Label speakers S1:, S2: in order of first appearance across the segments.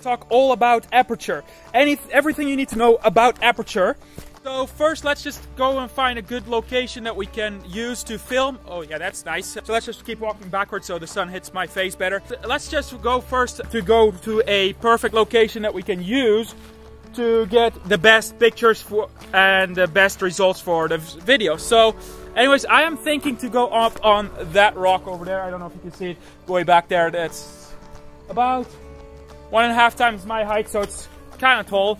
S1: talk all about aperture. Everything you need to know about aperture. So first, let's just go and find a good location that we can use to film. Oh yeah, that's nice. So let's just keep walking backwards so the sun hits my face better. Let's just go first to a perfect location that we can use to get the best pictures and the best results for the video. So anyways, I am thinking to go up on that rock over there. I don't know if you can see it way back there. That's about 1.5 times my height, so it's kind of tall.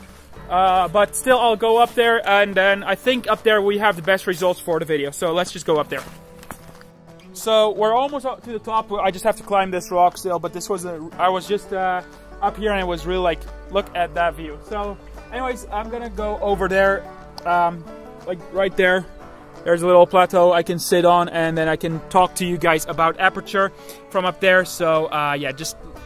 S1: But still, I'll go up there, and then I think up there we have the best results for the video. So let's just go up there. So we're almost up to the top. I just have to climb this rock still, but I was just up here, and it was really like, look at that view. So anyways, I'm gonna go over there, like right there. There's a little plateau I can sit on, and then I can talk to you guys about aperture from up there. So yeah,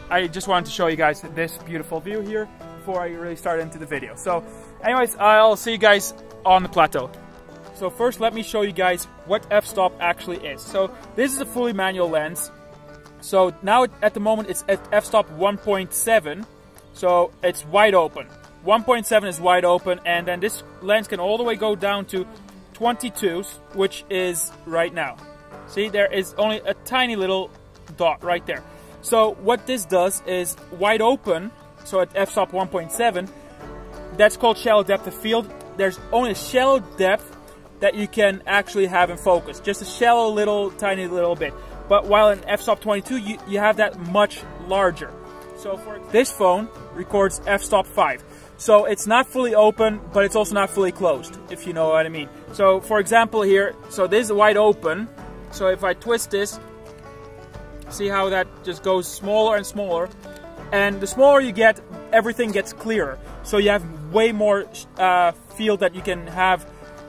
S1: I just wanted to show you guys this beautiful view here before I really start into the video. So anyways, I'll see you guys on the plateau. So first, let me show you guys what f-stop actually is. So this is a fully manual lens. So now at the moment it's at f-stop 1.7, so it's wide open. 1.7 is wide open, and then this lens can all the way go down to 22, which is right now. See, there is only a tiny little dot right there. So what this does is wide open, so at f-stop 1.7, that's called shallow depth of field. There's only a shallow depth that you can actually have in focus, just a shallow little, tiny little bit. But while in f-stop 22, you have that much larger. So for this phone records f-stop 5. So it's not fully open, but it's also not fully closed, if you know what I mean. So for example here, so this is wide open. So if I twist this, see how that just goes smaller and smaller. And the smaller you get, everything gets clearer. So you have way more field that you can have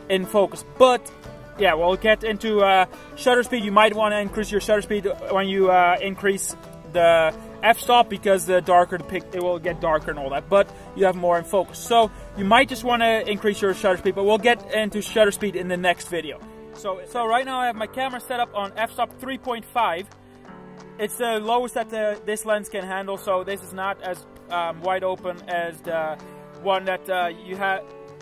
S1: in focus. But yeah, we'll get into shutter speed. You might want to increase your shutter speed when you increase the f-stop, because the darker the pic, it will get darker and all that. But you have more in focus. So you might just want to increase your shutter speed, but we'll get into shutter speed in the next video. So right now I have my camera set up on f-stop 3.5. It's the lowest that this lens can handle, so this is not as wide open as the one that you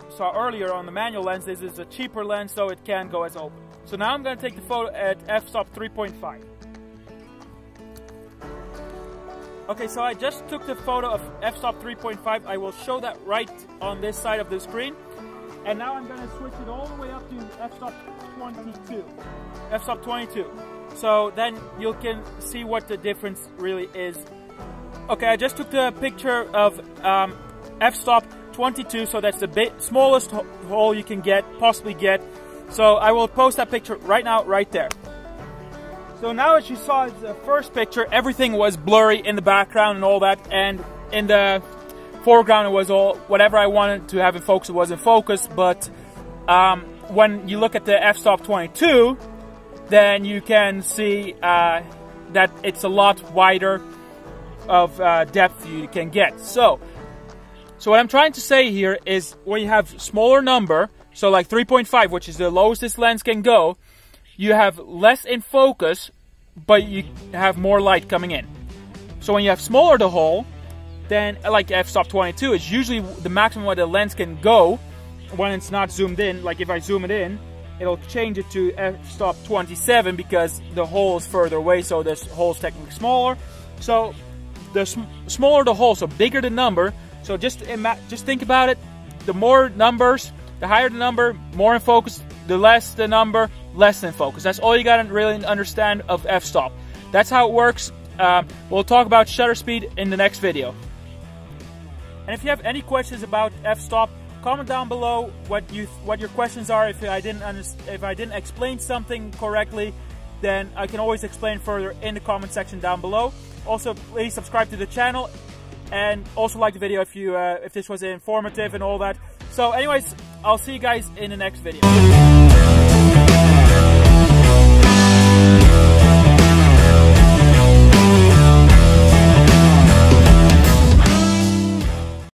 S1: saw earlier on the manual lens. This is a cheaper lens, so it can go as open. So now I'm going to take the photo at f-stop 3.5. Okay, so I just took the photo of f-stop 3.5. I will show that right on this side of the screen. And now I'm going to switch it all the way up to f-stop 22. F-stop 22. So then you can see what the difference really is. Okay, I just took the picture of f-stop 22, so that's the smallest hole you can possibly get. So I will post that picture right now, right there. So now, as you saw in the first picture, everything was blurry in the background and all that, and in the foreground it was all whatever I wanted to have in focus, it was in focus. But when you look at the f-stop 22, then you can see that it's a lot wider of depth you can get. So what I'm trying to say here is, when you have smaller number, so like 3.5, which is the lowest this lens can go, you have less in focus, but you have more light coming in. So when you have smaller the hole, then like f-stop 22 is usually the maximum where the lens can go when it's not zoomed in. Like if I zoom it in, it'll change it to f-stop 27 because the hole is further away, so this hole is technically smaller. So the smaller the hole, so bigger the number. So just think about it. The more numbers, the higher the number, more in focus. The less the number, less in focus. That's all you gotta really understand of f-stop. That's how it works. We'll talk about shutter speed in the next video. And if you have any questions about f-stop, comment down below what your questions are. If I didn't explain something correctly, then I can always explain further in the comment section down below. Also, please subscribe to the channel, and also like the video if this was informative and all that. So anyways, I'll see you guys in the next video.